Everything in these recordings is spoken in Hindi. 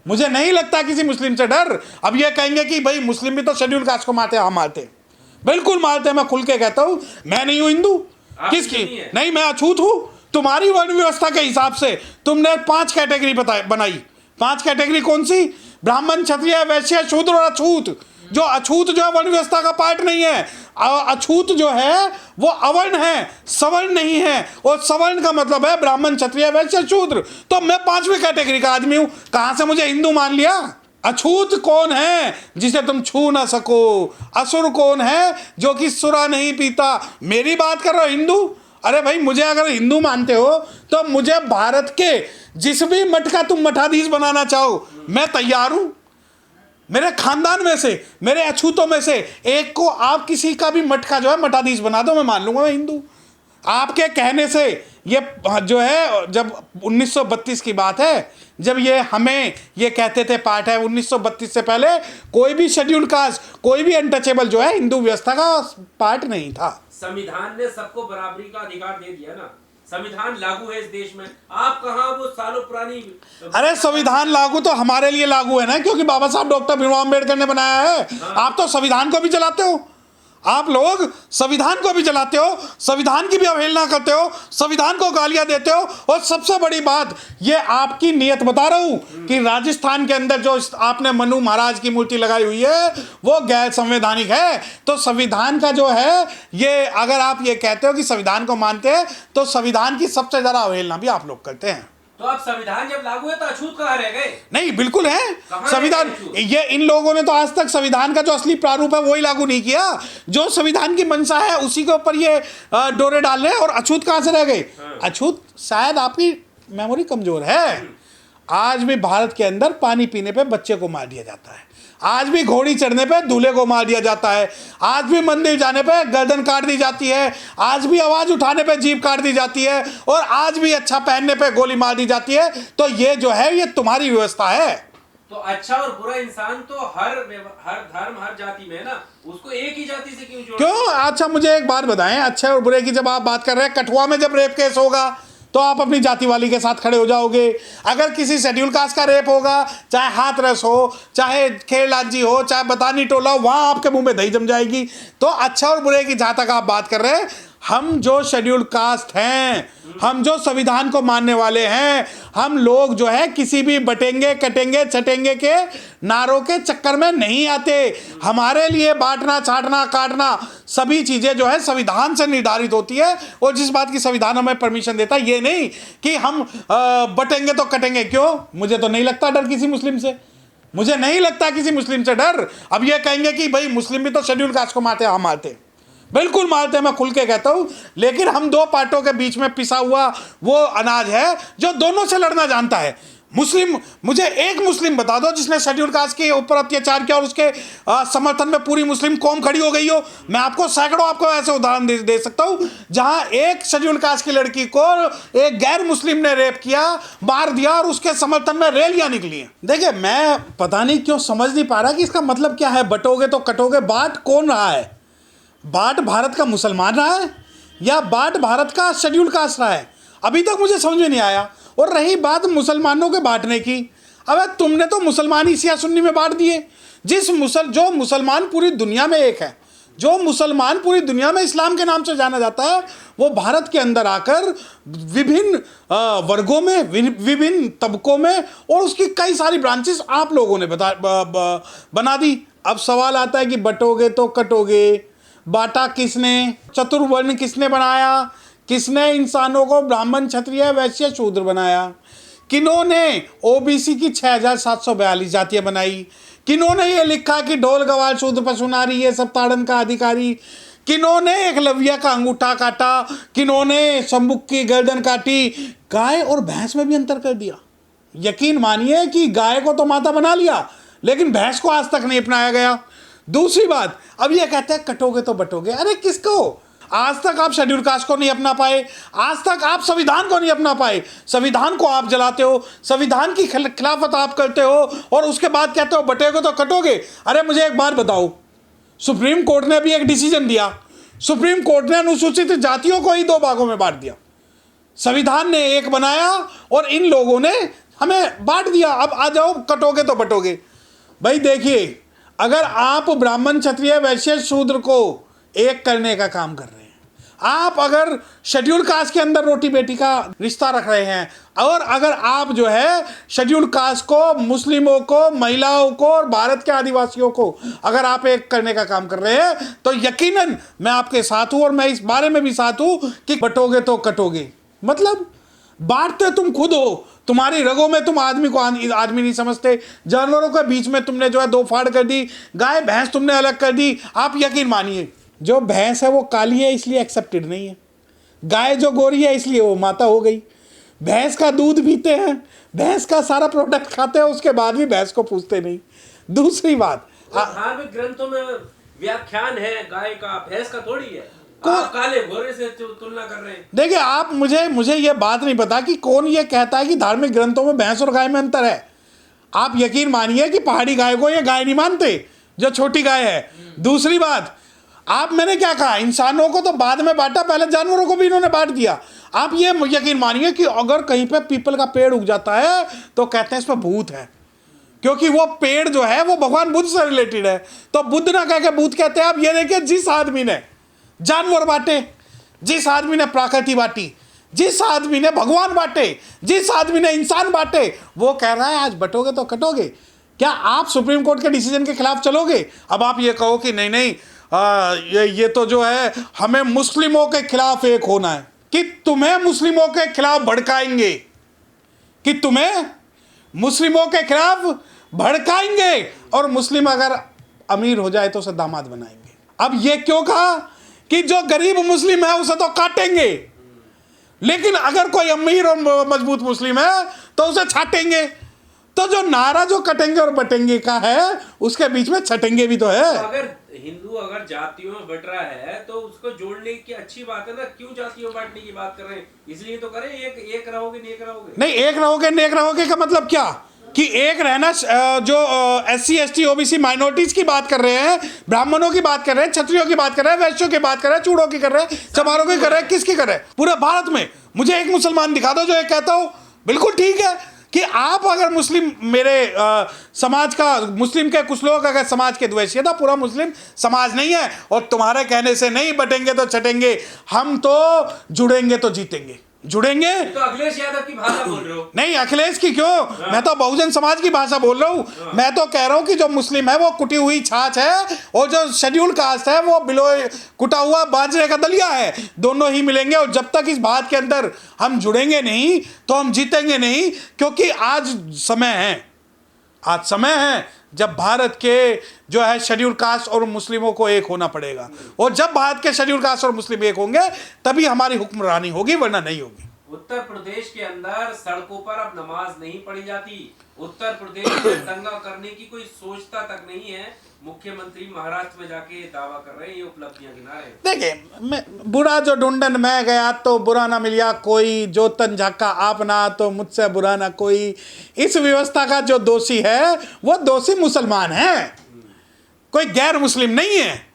मुझे नहीं लगता किसी मुस्लिम से डर। अब ये कहेंगे कि भाई मुस्लिम भी तो शेड्यूल कास्ट को मारते, हम मारते, बिल्कुल मारते हैं। मैं खुल के कहता हूं, मैं नहीं हूं हिंदू। किसकी नहीं, मैं अछूत हूं। तुम्हारी वर्ण व्यवस्था के हिसाब से तुमने 5 कैटेगरी बनाई। 5 कैटेगरी कौन सी? ब्राह्मण, क्षत्रिय, वैश्य, शूद्र और अछूत। जो अछूत जो है वर्ण व्यवस्था का पार्ट नहीं है। अछूत जो है वो अवर्ण है, सवर्ण नहीं है। और सवर्ण का मतलब है ब्राह्मण, क्षत्रिय, वैश्य, शूद्र। तो मैं 5वीं कैटेगरी का आदमी हूं। कहां से मुझे हिंदू मान लिया? अछूत कौन है? जिसे तुम छू ना सको। असुर कौन है? जो कि सुरा नहीं पीता। मेरी बात कर रहे हो हिंदू? अरे भाई, मुझे अगर हिंदू मानते हो तो मुझे भारत के जिस भी मठ का तुम मठाधीश बनाना चाहो, मैं तैयार हूं। मेरे खानदान में से, मेरे अछूतों में से एक को आप किसी का भी मठ का जो है मठाधीश बना दो, मैं मान लूंगा मैं हिंदू। आपके कहने से ये जो है, जब 1932 की बात है, जब ये हमें ये कहते थे पार्ट है, 1932 से पहले कोई भी शेड्यूल कास्ट, कोई भी अनटचेबल जो है हिंदू व्यवस्था का पार्ट नहीं था। संविधान ने सबको बराबरी का अधिकार दे दिया ना। संविधान लागू है इस देश में। आप कहाँ वो सालों पुरानी। अरे संविधान लागू तो हमारे लिए लागू है ना, क्योंकि बाबा साहब डॉक्टर भीमराव अम्बेडकर ने बनाया है। हाँ। आप तो संविधान को भी चलाते हो। आप लोग संविधान को भी चलाते हो, संविधान की भी अवहेलना करते हो, संविधान को गालियां देते हो। और सबसे बड़ी बात, ये आपकी नियत बता रहा हूं कि राजस्थान के अंदर जो आपने मनु महाराज की मूर्ति लगाई हुई है वो गैर संवैधानिक है। तो संविधान का जो है, ये अगर आप ये कहते हो कि संविधान को मानते हैं, तो संविधान की सबसे ज्यादा अवहेलना भी आप लोग करते हैं। तो अब संविधान जब लागू है तो अछूत कहाँ रह गए? नहीं, बिल्कुल है संविधान। ये इन लोगों ने तो आज तक संविधान का जो असली प्रारूप है वही लागू नहीं किया। जो संविधान की मंशा है उसी के ऊपर ये डोरे डाल रहे हैं। और अछूत कहां से रह गए? अछूत शायद आपकी मेमोरी कमजोर है। आज भी भारत के अंदर पानी पीने पे बच्चे को मार दिया जाता है। आज भी घोड़ी चढ़ने पे दूल्हे को मार दिया जाता है। आज भी मंदिर जाने पे गर्दन काट दी जाती है। आज भी आवाज उठाने पे जीभ काट दी जाती है। और आज भी अच्छा पहनने पे गोली मार दी जाती है। तो ये जो है, ये तुम्हारी व्यवस्था है। तो अच्छा और बुरा इंसान तो हर धर्म, हर जाति में है ना। उसको एक ही जाति से क्यों जोड़ते? क्यों? अच्छा, मुझे एक बात बताएं, अच्छे और बुरे की जब आप बात कर रहे हैं, कठुआ में जब रेप केस होगा तो आप अपनी जाति वाली के साथ खड़े हो जाओगे। अगर किसी शेड्यूल कास्ट का रेप होगा, चाहे हाथरस हो, चाहे खेड़लाजी हो, चाहे बतानी टोला हो, वहां आपके मुंह में दही जम जाएगी। तो अच्छा और बुरे की जहां तक आप बात कर रहे हैं, हम जो शेड्यूल कास्ट हैं, हम जो संविधान को मानने वाले हैं, हम लोग जो है किसी भी बटेंगे, कटेंगे, छटेंगे के नारों के चक्कर में नहीं आते। हमारे लिए बांटना, छाटना, काटना सभी चीजें जो है संविधान से निर्धारित होती है। और जिस बात की संविधान हमें परमिशन देता है, ये नहीं कि हम बटेंगे तो कटेंगे। क्यों? मुझे तो नहीं लगता डर किसी मुस्लिम से। मुझे नहीं लगता किसी मुस्लिम से डर। अब ये कहेंगे कि भाई मुस्लिम भी तो शेड्यूल कास्ट को मारते, हम मारते, बिल्कुल मारते हैं। मैं खुल के कहता हूं। लेकिन हम 2 पार्टों के बीच में पिसा हुआ वो अनाज है जो दोनों से लड़ना जानता है। मुस्लिम, मुझे एक मुस्लिम बता दो जिसने शेड्यूल कास्ट के ऊपर अत्याचार किया और उसके समर्थन में पूरी मुस्लिम कौम खड़ी हो गई हो। मैं आपको सैकड़ों आपको ऐसे उदाहरण दे सकता हूं जहां एक शेड्यूल कास्ट की लड़की को एक गैर मुस्लिम ने रेप किया, मार दिया और उसके समर्थन में रैलियां निकली हैं। देखिए, मैं पता नहीं क्यों समझ नहीं पा रहा कि इसका मतलब क्या है। बटोगे तो कटोगे, बांट कौन रहा है? बांट भारत का मुसलमान रहा है या बांट भारत का शेड्यूल कास्ट रहा है? अभी तक मुझे समझ में नहीं आया। और रही बात मुसलमानों के बांटने की, अबे तुमने तो मुसलमान ही शिया सुन्नी में बांट दिए। जो मुसलमान पूरी दुनिया में एक है, जो मुसलमान पूरी दुनिया में इस्लाम के नाम से जाना जाता है, वो भारत के अंदर आकर विभिन्न वर्गों में, विभिन्न तबकों में और उसकी कई सारी ब्रांचेस आप लोगों ने बना दी। अब सवाल आता है कि बटोगे तो कटोगे, बांटा किसने? चतुर्वर्ण किसने बनाया? किसने इंसानों को ब्राह्मण, क्षत्रिय, वैश्य, शूद्र बनाया? किन्होंने ओबीसी की 6742 जातियां बनाई? किन्होंने ये लिखा कि ढोल गवाल शूद्र पशु नारी ये सब ताड़न का अधिकारी? किन्होंने एकलव्य का अंगूठा काटा? किन्होंने शंबुक की गर्दन काटी? गाय और भैंस में भी अंतर कर दिया। यकीन मानिए कि गाय को तो माता बना लिया, लेकिन भैंस को आज तक नहीं अपनाया गया। दूसरी बात, अब ये कहते हैं कटोगे तो बटोगे। अरे किसको? आज तक आप शेड्यूल कास्ट को नहीं अपना पाए, आज तक आप संविधान को नहीं अपना पाए। संविधान को आप जलाते हो, संविधान की खिलाफत आप करते हो और उसके बाद कहते हो बटेगे तो कटोगे। अरे मुझे एक बात बताओ, सुप्रीम कोर्ट ने भी एक डिसीजन दिया। सुप्रीम कोर्ट ने अनुसूचित जातियों को ही 2 भागों में बांट दिया। संविधान ने एक बनाया और इन लोगों ने हमें बांट दिया, अब आ जाओ कटोगे तो बटोगे। भाई देखिए, अगर आप ब्राह्मण क्षत्रिय वैश्य शूद्र को एक करने का काम कर रहे हैं, आप अगर शेड्यूल कास्ट के अंदर रोटी बेटी का रिश्ता रख रहे हैं, और अगर आप जो है शेड्यूल कास्ट को, मुस्लिमों को, महिलाओं को और भारत के आदिवासियों को अगर आप एक करने का काम कर रहे हैं, तो यकीनन मैं आपके साथ हूं और मैं इस बारे में भी साथ हूं कि बटोगे तो कटोगे। मतलब बांटते तुम खुद हो, तुम्हारी रगों में तुम आदमी को आदमी नहीं समझते, जानवरों के बीच में तुमने जो है दो फाड़ कर दी, गाय भैंस तुमने अलग कर दी। आप यकीन मानिए, जो भैंस है वो काली है इसलिए एक्सेप्टेड नहीं है, गाय जो गोरी है इसलिए वो माता हो गई। भैंस का दूध पीते हैं, भैंस का सारा प्रोडक्ट खाते हैं, उसके बाद भी भैंस को पूछते नहीं। दूसरी बात, धार्मिक ग्रंथों में व्याख्यान है गाय का, भैंस का थोड़ी है। आप काले घोड़े से तुलना कर रहे हैं। देखिए, आप मुझे ये बात नहीं पता कि कौन ये कहता है कि धार्मिक ग्रंथों में भैंस और गाय में अंतर है। आप यकीन मानिए कि पहाड़ी गाय को ये गाय नहीं मानते, जो छोटी गाय है। दूसरी बात, मैंने क्या कहा, इंसानों को तो बाद में बांटा, पहले जानवरों को भी इन्होंने बांट दिया। आप ये यकीन मानिए कि अगर कहीं पे पीपल का पेड़ उग जाता है तो कहते हैं इसमें भूत है, क्योंकि वो पेड़ जो है वो भगवान बुद्ध से रिलेटेड है। तो बुद्ध ना कह के भूत कहते हैं। आप ये देखिए, जिस आदमी ने जानवर बांटे, जिस आदमी ने प्रकृति बांटी, जिस आदमी ने भगवान बांटे, जिस आदमी ने इंसान बांटे, वो कह रहा है आज बटोगे तो कटोगे। क्या आप सुप्रीम कोर्ट के डिसीजन के खिलाफ चलोगे? अब आप ये कहो कि नहीं नहीं, ये तो जो है हमें मुस्लिमों के खिलाफ एक होना है, कि तुम्हें मुस्लिमों के खिलाफ भड़काएंगे, कि तुम्हें मुस्लिमों के खिलाफ भड़काएंगे, और मुस्लिम अगर अमीर हो जाए तो उसे दामाद बनाएंगे। अब ये क्यों कहा कि जो गरीब मुस्लिम है उसे तो काटेंगे, लेकिन अगर कोई अमीर और मजबूत मुस्लिम है तो उसे छाटेंगे। तो जो नारा जो कटेंगे और बटेंगे का है, उसके बीच में छटेंगे भी तो है। तो अगर हिंदू अगर जातियों में बट रहा है तो उसको जोड़ने की अच्छी बात है ना, क्यों जातियों में बांटने की बात कर रहे हैं? इसलिए तो करें, एक रहोगे नेक रहोगे। नहीं, एक रहोगे नेक रहोगे का मतलब क्या, कि एक रहना, जो SC ST OBC माइनॉरिटीज की बात कर रहे हैं, ब्राह्मणों की बात कर रहे हैं, क्षत्रियों की बात कर रहे हैं, वैश्यों की बात कर रहे हैं, चूड़ों की कर रहे हैं, चमारों की कर रहे हैं, किसकी कर रहे हैं? पूरे भारत में मुझे एक मुसलमान दिखा दो जो एक कहता हो बिल्कुल ठीक है कि आप अगर मुस्लिम, मेरे समाज का, मुस्लिम के कुछ लोग अगर समाज के द्वेषी है, तो पूरा मुस्लिम समाज नहीं है, और तुम्हारे कहने से नहीं बटेंगे तो छटेंगे, हम तो जुड़ेंगे तो जीतेंगे। जुड़ेंगे तो अखिलेश यादव की भाषा बोल रहे हो? नहीं, अखिलेश की क्यों, मैं तो बहुजन समाज की भाषा बोल रहा हूँ। मैं तो कह रहा हूँ कि जो मुस्लिम है वो कुटी हुई छाछ है, और जो शेड्यूल कास्ट है वो बिलोय कुटा हुआ बाजरे का दलिया है। दोनों ही मिलेंगे, और जब तक इस बात के अंदर हम जुड़ेंगे नहीं तो हम जीतेंगे नहीं। क्योंकि आज समय है जब भारत के जो है शेड्यूल कास्ट और मुस्लिमों को एक होना पड़ेगा, और जब भारत के शेड्यूल कास्ट और मुस्लिम एक होंगे तभी हमारी हुक्मरानी होगी, वरना नहीं होगी। उत्तर प्रदेश के अंदर सड़कों पर अब नमाज नहीं पढ़ी जाती। उत्तर प्रदेश में दंगा करने की कोई सोचता तक नहीं है। मुख्यमंत्री महाराष्ट्र में जाके दावा कर रहे हैं, ये उपलब्धियां गिना रहे हैं। देखिए, बुरा जो ढूंढन मैं गया तो बुरा ना मिलिया कोई, जो तन झाका आप ना तो मुझसे बुरा ना कोई। इस व्यवस्था का जो दोषी है वो दोषी मुसलमान है, कोई गैर मुस्लिम नहीं है।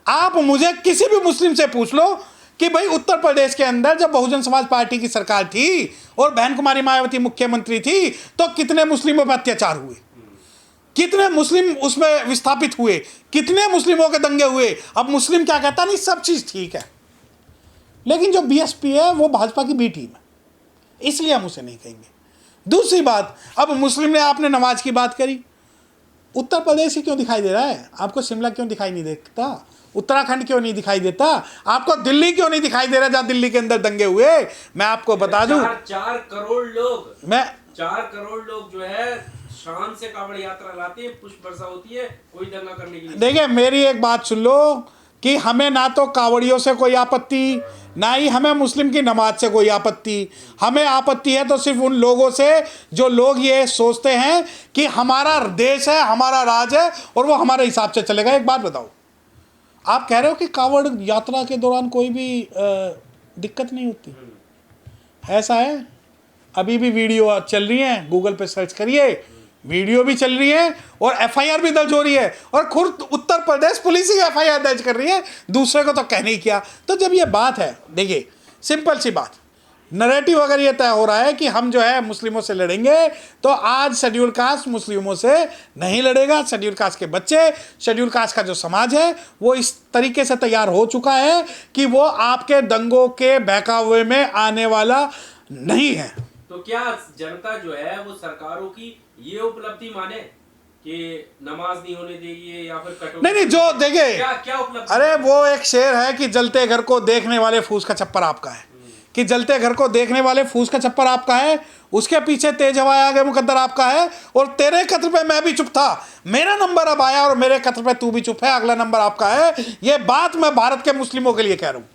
आप मुझे किसी भी मुस्लिम से पूछ लो कि भाई उत्तर प्रदेश के अंदर जब बहुजन समाज पार्टी की सरकार थी और बहन कुमारी मायावती मुख्यमंत्री थी, तो कितने मुस्लिमों पर अत्याचार हुए, कितने मुस्लिम उसमें विस्थापित हुए, कितने मुस्लिमों के दंगे हुए। अब मुस्लिम क्या कहता, नहीं सब चीज ठीक है, लेकिन जो BSP है वो भाजपा की B टीम है, इसलिए हम उसे नहीं कहेंगे। दूसरी बात, अब मुस्लिम ने, आपने नमाज की बात करी, उत्तर प्रदेश ही क्यों दिखाई दे रहा है आपको? शिमला क्यों दिखाई नहीं देता? उत्तराखंड क्यों नहीं दिखाई देता आपको? दिल्ली क्यों नहीं दिखाई दे रहा जहां दिल्ली के अंदर दंगे हुए? मैं आपको बता दूं, 4 करोड़ लोग जो है शान से कांवड़ यात्रा लाते हैं, पुष्प वर्षा होती है, कोई दंगा करने की नहीं। देखिए, मेरी एक बात सुन लो कि हमें ना तो कांवड़ियों से कोई आपत्ति, ना ही हमें मुस्लिम की नमाज से कोई आपत्ति। हमें आपत्ति है तो सिर्फ उन लोगों से जो लोग ये सोचते हैं कि हमारा देश है, हमारा राज है और वो हमारे हिसाब से चलेगा। एक बात बताओ, आप कह रहे हो कि कांवड़ यात्रा के दौरान कोई भी दिक्कत नहीं होती, ऐसा है? अभी भी वीडियो चल रही है, गूगल पे सर्च करिए, वीडियो भी चल रही है और FIR भी दर्ज हो रही है, और खुद उत्तर प्रदेश पुलिस ही FIR दर्ज कर रही है, दूसरे को तो कहने ही किया। तो जब ये बात है, देखिए सिंपल सी बात, नैरेटिव अगर ये तय हो रहा है कि हम जो है मुस्लिमों से लड़ेंगे, तो आज शेड्यूल कास्ट मुस्लिमों से नहीं लड़ेगा। शेड्यूल कास्ट के बच्चे, शेड्यूल कास्ट का जो समाज है वो इस तरीके से तैयार हो चुका है कि वो आपके दंगों के बहकावे में आने वाला नहीं है। तो क्या जनता जो है वो सरकारों की ये उपलब्धि माने कि नमाज नहीं होने देगी या फिर कटौती? नहीं, जो देखे, क्या क्या उपलब्धि? अरे वो एक शेर है कि जलते घर को देखने वाले फूस का छप्पर आपका है, कि जलते घर को देखने वाले फूस का छप्पर आपका है, उसके पीछे तेज हवाएं आगे मुकद्दर आपका है, और तेरे कत्ल पे मैं भी चुप था, मेरा नंबर अब आया और मेरे कत्ल पे तू भी चुप है, अगला नंबर आपका है। ये बात मैं भारत के मुस्लिमों के लिए कह रहा हूं।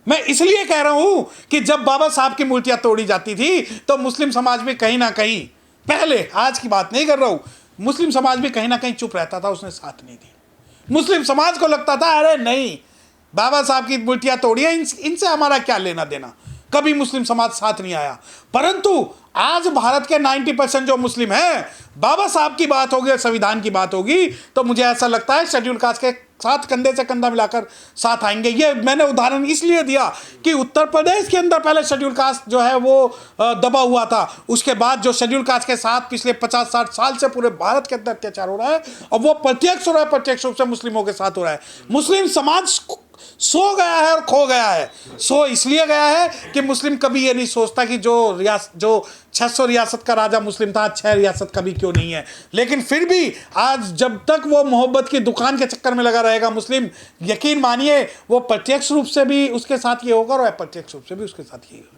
मैं इसलिए कह रहा हूं कि जब बाबा साहब की मूर्तियां तोड़ी जाती थी तो मुस्लिम समाज भी कहीं ना कहीं, पहले, आज की बात नहीं कर रहा हूं, मुस्लिम समाज भी कहीं ना कहीं चुप रहता था, उसने साथ नहीं दी। मुस्लिम समाज को लगता था अरे नहीं, बाबा साहब की मूर्तियां तोड़ी है, इनसे हमारा क्या लेना देना। कभी मुस्लिम समाज साथ नहीं आया। परंतु आज भारत के 90% जो मुस्लिम हैं, बाबा साहब की बात होगी और संविधान की बात होगी तो मुझे ऐसा लगता है शेड्यूल कास्ट के साथ कंधे से कंधा मिलाकर साथ आएंगे। ये मैंने उदाहरण इसलिए दिया कि उत्तर प्रदेश के अंदर पहले शेड्यूल कास्ट जो है वो दबा हुआ था, उसके बाद जो शेड्यूल कास्ट के साथ पिछले 50-60 साल से पूरे भारत के अंदर अत्याचार हो रहा है, और वो प्रत्यक्ष हो रहा है, प्रत्यक्ष रूप से मुस्लिमों के साथ हो रहा है। मुस्लिम समाज सो गया है और खो गया है। सो इसलिए गया है कि मुस्लिम कभी ये नहीं सोचता कि जो 600 रियासत का राजा मुस्लिम था, 6 रियासत कभी क्यों नहीं है। लेकिन फिर भी आज जब तक वो मोहब्बत की दुकान के चक्कर में लगा रहेगा मुस्लिम, यकीन मानिए वो प्रत्यक्ष रूप से भी उसके साथ ये होगा और अप्रत्यक्ष रूप से भी उसके साथ ये होगा।